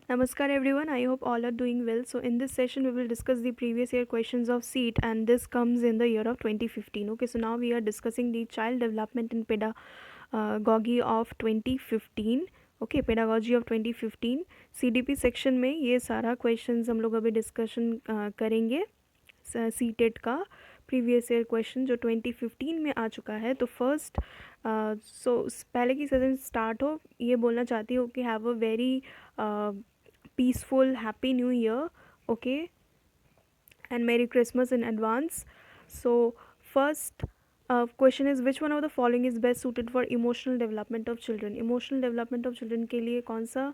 Namaskar everyone, I hope all are doing well. So in this session we will discuss the previous year questions of SEET, and this comes in the year of 2015. Okay, so now we are discussing the child development and pedagogy of 2015. Okay, pedagogy of 2015 CDP section में ये सारा questions हम लोग अभी discussion करेंगे CTET का previous year question जो 2015 में आ चुका है. तो फर्स्ट पहले की सेशन स्टार्ट हो ये बोलना चाहती हूँ कि have a very peaceful happy new year. Okay, and merry Christmas in advance. So first question is, which one of the following is best suited for emotional development of children? Emotional development of children के लिए कौन सा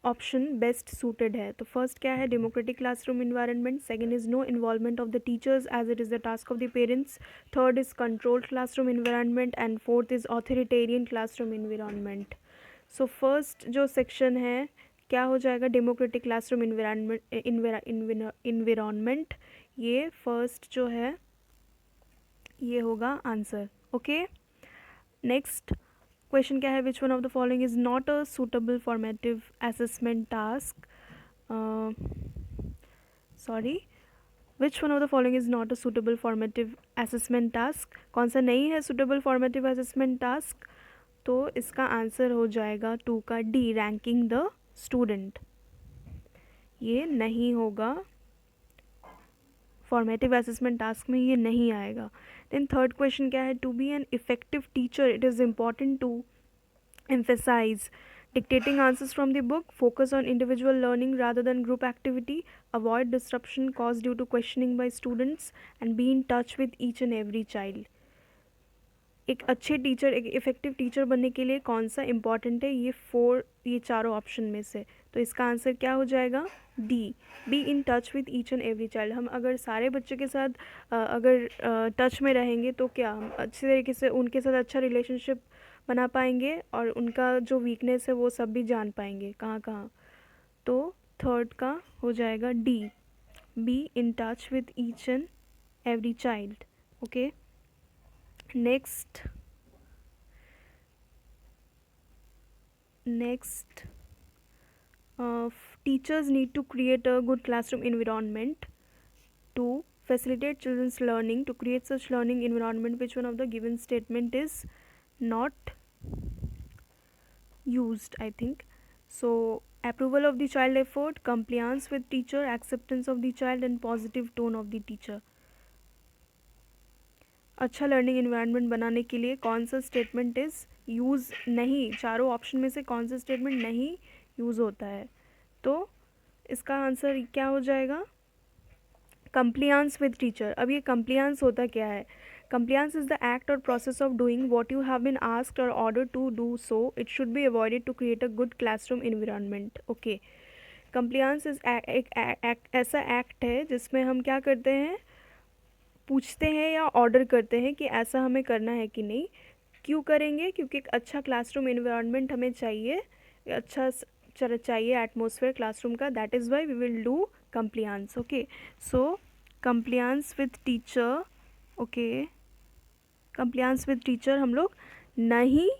option best suited है? तो first क्या है, democratic classroom environment. Second is no involvement of the teachers as it is the task of the parents. Third is controlled classroom environment and fourth is authoritarian classroom environment. So first जो section है क्या हो जाएगा, democratic classroom environment. ये first जो है ये होगा आंसर. ओके, नेक्स्ट क्वेश्चन क्या है, which one of the following is not a suitable formative assessment task. Sorry, which one of the following is not a suitable formative assessment task. कौन सा नहीं है सूटेबल फॉर्मेटिव असेसमेंट टास्क? तो इसका answer हो जाएगा 2 का डी, रैंकिंग द स्टूडेंट. ये नहीं होगा, फॉर्मेटिव असेसमेंट टास्क में ये नहीं आएगा. देन थर्ड क्वेश्चन क्या है, to be an effective teacher it is important to emphasize dictating answers from the book, focus on individual learning rather than group activity, avoid disruption caused due to questioning by students, and be in touch with each and every child. एक अच्छे teacher, एक effective teacher बनने के लिए कौन सा important है? ये चारों ऑप्शन में से. तो इसका आंसर क्या हो जाएगा, D, be in touch with each and every child. हम अगर सारे बच्चों के साथ अगर टच में रहेंगे तो क्या हम अच्छे तरीके से उनके साथ अच्छा रिलेशनशिप बना पाएंगे और उनका जो वीकनेस है वो सब भी जान पाएंगे कहाँ कहाँ. तो थर्ड का हो जाएगा D, be in touch with each and every child. Okay, next teachers need to create a good classroom environment to facilitate children's learning. To create such learning environment, which one of the given statement is not used? I think so. Approval of the child effort, compliance with teacher, acceptance of the child, and positive tone of the teacher. अच्छा learning environment बनाने के लिए कौन सा statement is use नहीं, चारों option में से कौन सा स्टेटमेंट नहीं यूज़ होता है? तो इसका आंसर क्या हो जाएगा, कंप्लियंस विद टीचर. अब ये कंप्लियंस होता क्या है? कंप्लियंस इज़ द एक्ट और process of doing what you have been asked और order to do so. It should be avoided to create a good classroom environment. Okay, compliance is एक ऐसा act है जिसमें हम क्या करते हैं, पूछते हैं या ऑर्डर करते हैं कि ऐसा हमें करना है कि नहीं. क्यों करेंगे? क्योंकि एक अच्छा क्लासरूम इन्वायरमेंट हमें चाहिए, अच्छा चाहिए एटमॉस्फेयर क्लासरूम का. That is why we will do compliance. Okay, so compliance with teacher. Okay, compliance with teacher हम लोग नहीं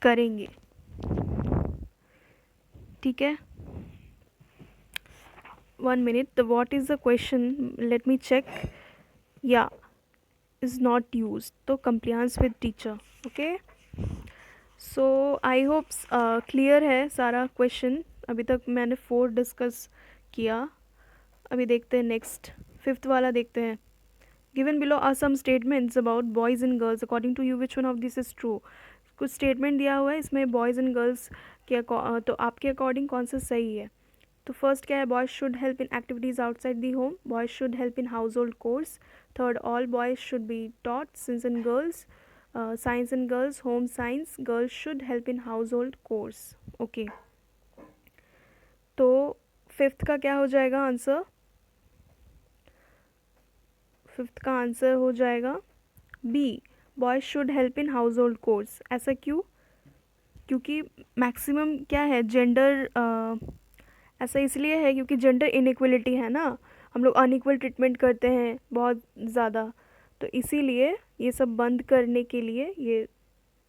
करेंगे. ठीक है, 1 minute. What is the question? Let me check. Yeah, is not used. तो compliance with teacher. Okay. So I hope clear है सारा question. अभी तक मैंने 4 डिस्कस किया. अभी देखते हैं नेक्स्ट, 5th वाला देखते हैं. Given below are some statements about boys and girls. According to you, which one of this is true? कुछ स्टेटमेंट दिया हुआ है इसमें बॉयज़ एंड गर्ल्स के तो आपके अकॉर्डिंग कौन सा सही है? तो फर्स्ट क्या है, boys should help in activities outside the home. Boys should help in household course. Third, all boys should be taught science and girls, science and girls home science. Girls should help in household course. Okay, तो 5th का क्या हो जाएगा answer? 5th का answer हो जाएगा B, boys should help in household course. ऐसा क्यों? क्योंकि मैक्सिमम क्या है, जेंडर ऐसा इसलिए है क्योंकि जेंडर इनइक्वलिटी है ना, हम लोग अनइक्वल ट्रीटमेंट करते हैं बहुत ज़्यादा. तो इसीलिए ये सब बंद करने के लिए ये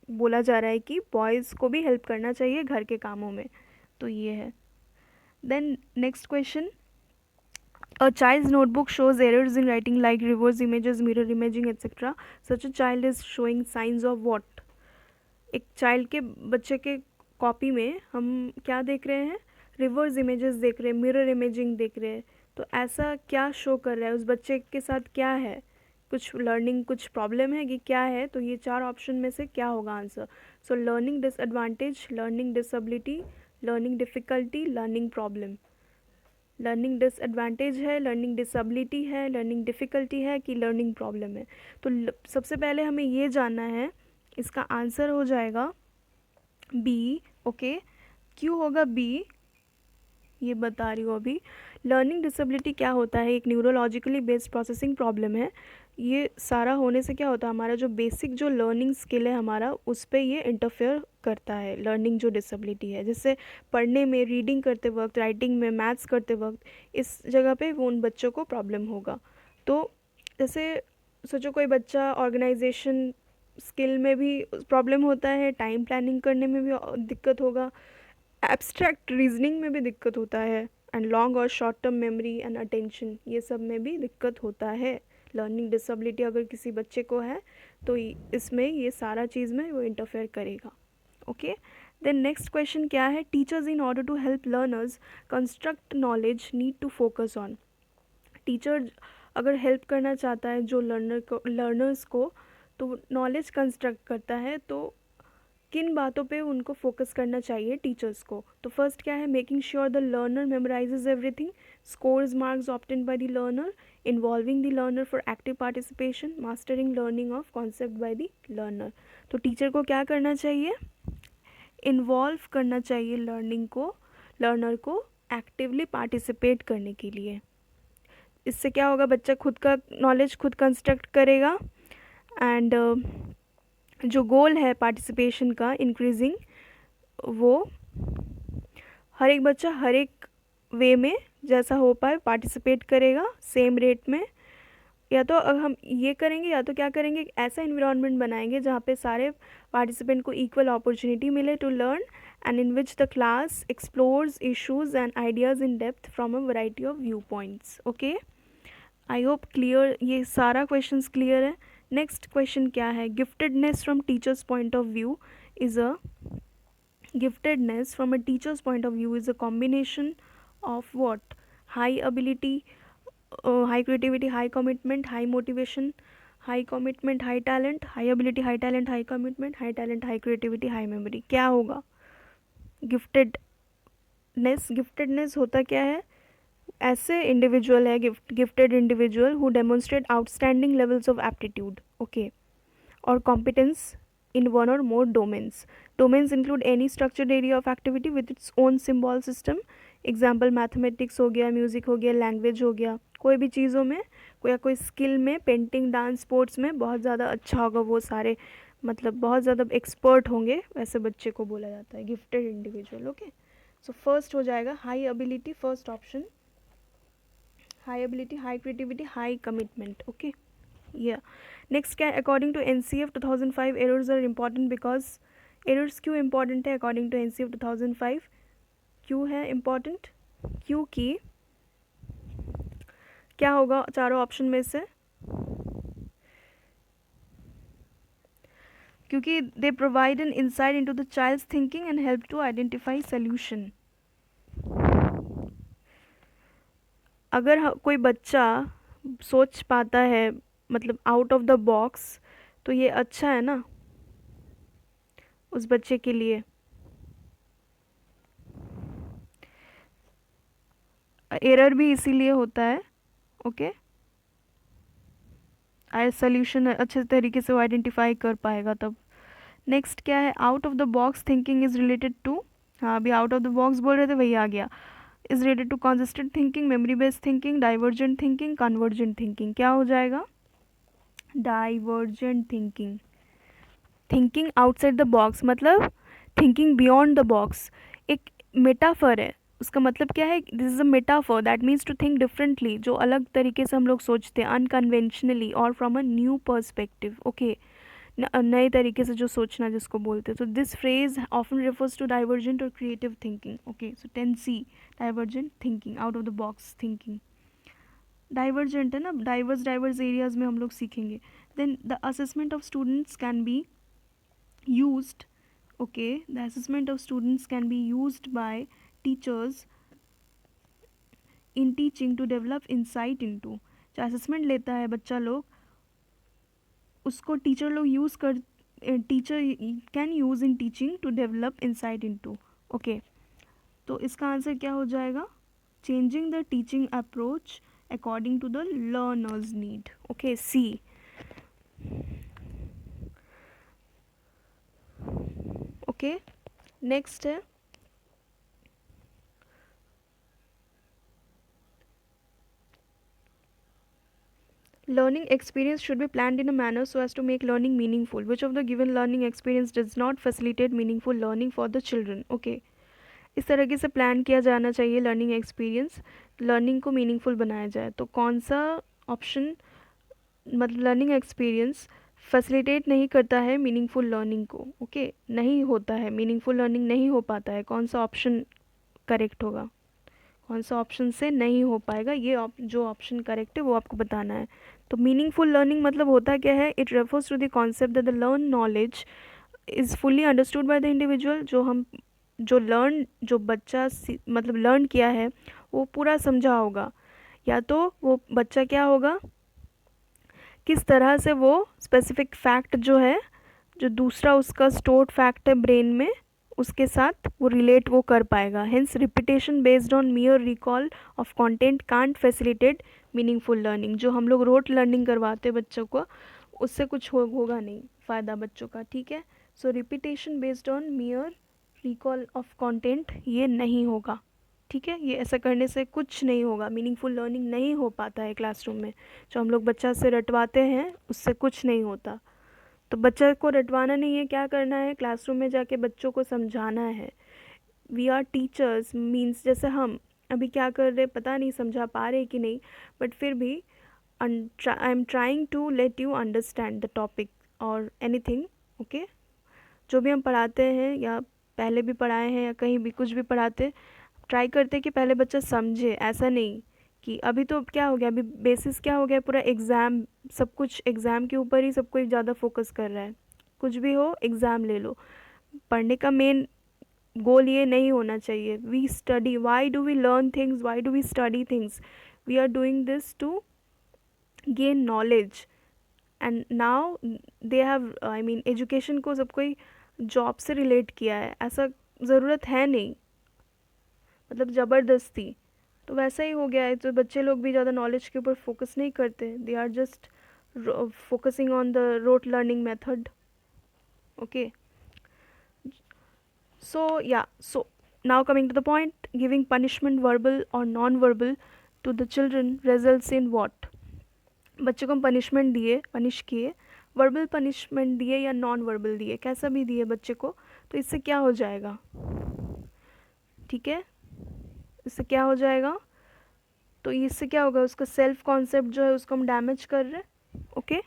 बोला जा रहा है कि बॉयज़ को भी हेल्प करना चाहिए घर के कामों में. तो ये है. Then next question, a child's notebook shows errors in writing like reverse images, mirror imaging, etc. Such a child is showing signs of what? एक चाइल्ड के बच्चे के कॉपी में हम क्या देख रहे हैं? रिवर्स इमेजेस देख रहे हैं, मिरर इमेजिंग देख रहे हैं. तो ऐसा क्या शो कर रहा है? उस बच्चे के साथ क्या है? कुछ लर्निंग कुछ प्रॉब्लम है कि क्या है? तो ये 4 ऑप्शन में से क्या होगा answer? So learning disadvantage, learning disability, learning difficulty, learning problem. Learning disadvantage है, लर्निंग डिसेबिलिटी है, लर्निंग डिफ़िकल्टी है कि लर्निंग प्रॉब्लम है? तो सबसे पहले हमें ये जानना है, इसका आंसर हो जाएगा बी. ओके, क्यों होगा बी ये बता रही हूँ अभी. लर्निंग डिसेबिलिटी क्या होता है? एक न्यूरोलॉजिकली बेस्ड प्रोसेसिंग प्रॉब्लम है. ये सारा होने से क्या होता है, हमारा जो बेसिक जो लर्निंग स्किल है हमारा, उस पर ये इंटरफेयर करता है. लर्निंग जो डिसेबिलिटी है, जैसे पढ़ने में, रीडिंग करते वक्त, राइटिंग में, मैथ्स करते वक्त, इस जगह पे वो उन बच्चों को प्रॉब्लम होगा. तो जैसे सोचो कोई बच्चा ऑर्गेनाइजेशन स्किल में भी प्रॉब्लम होता है, टाइम प्लानिंग करने में भी दिक्कत होगा, एब्स्ट्रैक्ट रीजनिंग में भी दिक्कत होता है, एंड लॉन्ग और short term memory and attention, ये सब में भी दिक्कत होता है. लर्निंग डिसेबिलिटी अगर किसी बच्चे को है तो इसमें ये सारा चीज़ में वो इंटरफेयर करेगा. ओके, देन नेक्स्ट क्वेश्चन क्या है? Teachers in order to help learners construct knowledge need to focus on. Teacher अगर हेल्प करना चाहता है जो लर्नर्स को, तो नॉलेज कंस्ट्रक्ट करता है, तो किन बातों पे उनको फोकस करना चाहिए टीचर्स को? तो फर्स्ट क्या है? Making sure the learner memorises everything, scores marks obtain by the learner, involving the learner for active participation, mastering learning of concept by the learner. तो टीचर को क्या करना चाहिए? इन्वॉल्व करना चाहिए लर्नर को एक्टिवली पार्टिसिपेट करने के लिए. इससे क्या होगा? बच्चा खुद का नॉलेज खुद कंस्ट्रक्ट करेगा, एंड जो गोल है पार्टिसिपेशन का इंक्रीजिंग, वो हर एक बच्चा हर एक वे में जैसा हो पाए पार्टिसिपेट करेगा सेम रेट में. या तो हम ये करेंगे, या तो क्या करेंगे, ऐसा इन्वायरमेंट बनाएंगे जहाँ पे सारे पार्टिसिपेंट को इक्वल अपॉर्चुनिटी मिले to learn, and in which the class explores issues and ideas in depth from a variety of viewpoints. Okay, I hope clear, ये सारा क्वेश्चंस क्लियर है. नेक्स्ट क्वेश्चन क्या है? Giftedness from teacher's point of view is a giftedness from a teacher's point of view is a combination of what? High ability, high creativity, high commitment, high motivation, high commitment, high talent, high ability, high talent, high commitment, high talent, high creativity, high memory. क्या होगा giftedness? Giftedness होता क्या है? ऐसे individual है gifted individual who demonstrate outstanding levels of aptitude, okay, और competence in one or more domains. Domains include any structured area of activity with its own symbol system. Example mathematics हो गया, music हो गया, language हो गया. कोई भी चीज़ों में कोई स्किल में, पेंटिंग, डांस, स्पोर्ट्स में बहुत ज़्यादा अच्छा होगा, वो सारे मतलब बहुत ज़्यादा एक्सपर्ट होंगे, वैसे बच्चे को बोला जाता है gifted individual. Okay, so first हो जाएगा high ability, first option, high ability, high creativity, high commitment. Okay, या नेक्स्ट क्या है? According to NCF 2005 errors are important because. Errors क्यों इम्पॉर्टेंट है अकॉर्डिंग टू NCF 2005? क्यों है इम्पॉर्टेंट? क्योंकि क्या होगा चारों ऑप्शन में से? क्योंकि they provide an insight into the child's thinking and help to identify solution. अगर कोई बच्चा सोच पाता है, मतलब आउट ऑफ द बॉक्स, तो ये अच्छा है ना उस बच्चे के लिए. एरर भी इसीलिए होता है. ओके, सॉल्यूशन अच्छे तरीके से वो आइडेंटिफाई कर पाएगा तब. नेक्स्ट क्या है? Out of the box thinking is related to, हाँ अभी आउट ऑफ द बॉक्स बोल रहे थे, वही आ गया. Is related to consistent thinking, memory based thinking, divergent thinking, convergent thinking. क्या हो जाएगा? Divergent thinking. Thinking outside the box मतलब थिंकिंग बियॉन्ड द बॉक्स. एक मेटाफर है, उसका मतलब क्या है? This is a metaphor that means to think differently, जो अलग तरीके से हम लोग सोचते हैं, अनकन्वेंशनली और from a new perspective. Okay, नए तरीके से जो सोचना जिसको बोलते हैं। तो this phrase often refers to divergent और creative thinking. Okay, so 10C, divergent thinking, out of the box thinking. Divergent है ना, डाइवर्स एरियाज में हम लोग सीखेंगे। Then the assessment of students can be used, okay, the assessment of students can be used by teachers in teaching to develop insight into. जो assessment लेता है बच्चा लोग, उसको टीचर लोग यूज़ कर, teacher can use in teaching to develop insight into. Okay, तो इसका आंसर क्या हो जाएगा? Changing the teaching approach according to the learners need. Okay, see. Okay, next है learning experience should be planned in a manner so as to make learning meaningful. Which of the given learning experience does not facilitate meaningful learning for the children? Okay, इस तरीके से plan किया जाना चाहिए learning experience, learning को meaningful बनाया जाए। तो कौन सा ऑप्शन, मतलब लर्निंग एक्सपीरियंस फैसिलिटेट नहीं करता है मीनिंगफुल लर्निंग को? ओके, नहीं होता है, मीनिंगफुल लर्निंग नहीं हो पाता है। कौन सा ऑप्शन करेक्ट होगा? कौन सा ऑप्शन से नहीं हो पाएगा, ये जो ऑप्शन करेक्ट है वो आपको बताना है। तो मीनिंगफुल लर्निंग मतलब होता क्या है? It refers to the concept that the learn knowledge is fully understood by the individual. जो बच्चा मतलब लर्न किया है वो पूरा समझा होगा, या तो वो बच्चा क्या होगा, किस तरह से वो स्पेसिफिक फैक्ट जो है, जो दूसरा उसका स्टोर्ड फैक्ट है ब्रेन में, उसके साथ वो रिलेट वो कर पाएगा। Hence repetition based on mere recall of content can't facilitate meaningful learning. जो हम लोग रोट लर्निंग करवाते हैं बच्चों को, उससे कुछ होगा नहीं फ़ायदा बच्चों का, ठीक है। So repetition based on mere recall of content ये नहीं होगा, ठीक है। ये ऐसा करने से कुछ नहीं होगा, मीनिंगफुल लर्निंग नहीं हो पाता है क्लासरूम में। जो हम लोग बच्चा से रटवाते हैं उससे कुछ नहीं होता। तो बच्चा को रटवाना नहीं है, क्या करना है? क्लासरूम में जाके बच्चों को समझाना है। वी आर टीचर्स मीन्स, जैसे हम अभी क्या कर रहे पता नहीं समझा पा रहे कि नहीं, बट फिर भी I am trying to let you understand the topic और एनीथिंग। ओके, जो भी हम पढ़ाते हैं या पहले भी पढ़ाए हैं या कहीं भी कुछ भी पढ़ाते, ट्राई करते कि पहले बच्चा समझे। ऐसा नहीं कि अभी तो क्या हो गया, अभी बेसिस क्या हो गया, पूरा एग्ज़ाम, सब कुछ एग्ज़ाम के ऊपर ही सब कोई ज़्यादा फोकस कर रहा है। कुछ भी हो एग्ज़ाम ले लो, पढ़ने का मेन गोल ये नहीं होना चाहिए। We study, why do we learn things, why do we study things? We are doing this to gain knowledge. And now they have, I mean education को सब कोई जॉब से रिलेट किया है, ऐसा ज़रूरत है नहीं, मतलब ज़बरदस्ती। तो वैसा ही हो गया है, तो बच्चे लोग भी ज़्यादा नॉलेज के ऊपर फोकस नहीं करते, they are just focusing on the rote learning method. Okay, so yeah, so now coming to the point, giving punishment verbal or non-verbal to the children results in what? बच्चे को हम punishment दिए, punish किए, verbal punishment दिए या non verbal दिए, कैसा भी दिए बच्चे को, तो इससे क्या हो जाएगा? ठीक है, इससे क्या हो जाएगा? तो इससे क्या होगा, उसका सेल्फ कॉन्सेप्ट जो है उसको हम डैमेज कर रहे हैं। ओके,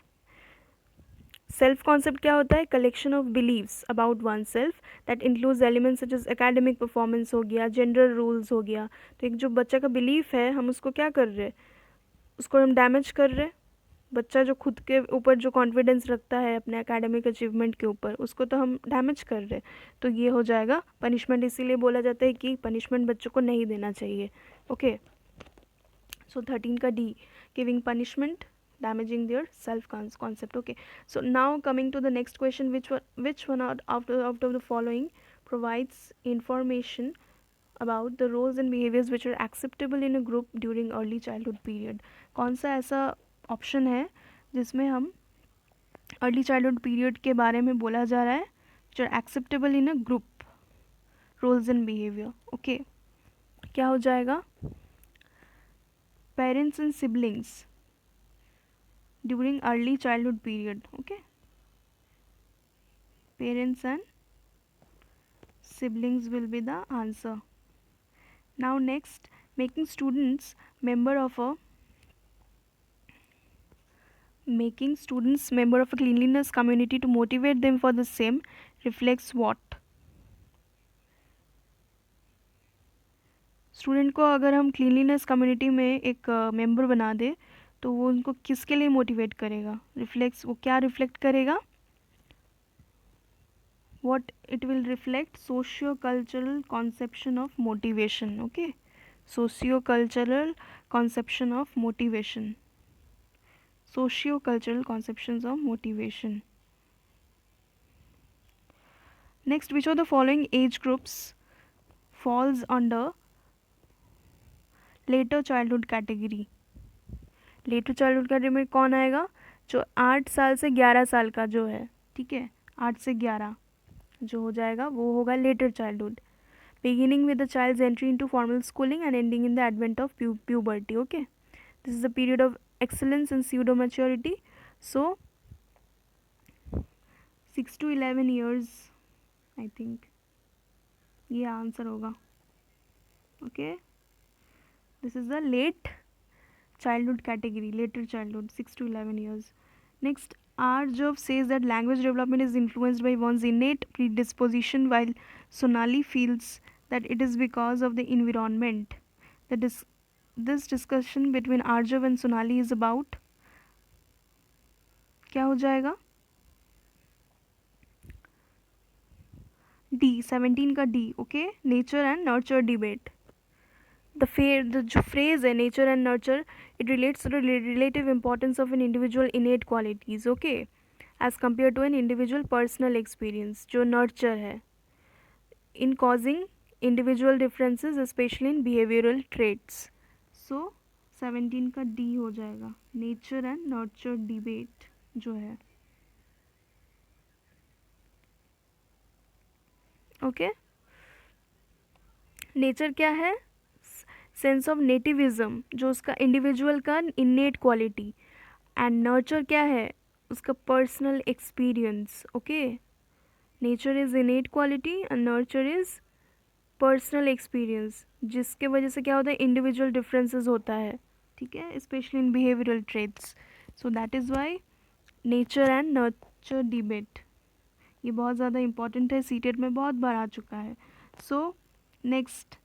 सेल्फ कॉन्सेप्ट क्या होता है? Collection of beliefs about oneself that includes elements such as academic performance हो गया, जेंडर रूल्स हो गया। तो एक जो बच्चा का बिलीफ है, हम उसको क्या कर रहे हैं? उसको हम डैमेज कर रहे हैं। बच्चा जो खुद के ऊपर जो कॉन्फिडेंस रखता है अपने एकेडमिक अचीवमेंट के ऊपर, उसको तो हम डैमेज कर रहे हैं। तो ये हो जाएगा पनिशमेंट। इसीलिए बोला जाता है कि पनिशमेंट बच्चों को नहीं देना चाहिए। ओके, सो 13 का D, giving punishment damaging their self concept. Okay, so now coming to the next question, which one out of the following provides information about the roles and behaviors which are acceptable in a group during early childhood period? कौन सा ऐसा option है जिसमें हम early childhood period के बारे में बोला जा रहा है, which are acceptable in a group, roles and behavior? Okay, क्या हो जाएगा? Parents and siblings during early childhood period. Okay, parents and siblings will be the answer. Now next, making students member of a Making students member of a cleanliness community to motivate them for the same reflects what? Student को अगर हम cleanliness community में एक member बना दे तो वो उनको किसके लिए मोटिवेट करेगा? रिफ्लेक्ट्स, वो क्या रिफ्लेक्ट करेगा? what it will reflect socio-cultural conception of motivation. Okay, socio-cultural conception of motivation, socio-cultural conceptions of motivation. Next, which of the following age groups falls under later childhood category? Letter childhood category में कौन आएगा? जो 8 साल से 11 साल का जो है, ठीक है, 8 से 11 जो हो जाएगा वो होगा letter childhood, beginning with the child's entry into formal schooling and ending in the advent of puberty. Okay, this is a period of excellence and pseudo maturity. So 6 to 11 years I think ये answer होगा. Okay, this is the late childhood category, later childhood, 6 to 11 years. Next, Arjov says that language development is influenced by one's innate predisposition, while Sonali feels that it is because of the environment. This discussion between Arjov and Sonali is about क्या हो जाएगा? D, 17 का D. Okay, nature and nurture debate. The जो phrase है nature and nurture, it relates to the relative importance of an individual innate qualities, okay, as compared to an individual personal experience, जो nurture है, in causing individual differences especially in behavioral traits. So 17 का D हो जाएगा, nature and nurture debate जो है. okay, nature क्या है? Sense of नेटिविज्म, जो उसका इंडिविजुअल का इन्नेट क्वालिटी, एंड नर्चर क्या है? उसका personal experience. Okay, nature is इनेट quality and nurture is personal experience, जिसके वजह से क्या होता है? इंडिविजुअल डिफरेंसेस होता है, ठीक है, specially in behavioural traits. So that is Y nature and nurture debate ये बहुत ज़्यादा इंपॉर्टेंट है, सीटेट में बहुत बार आ चुका है. So next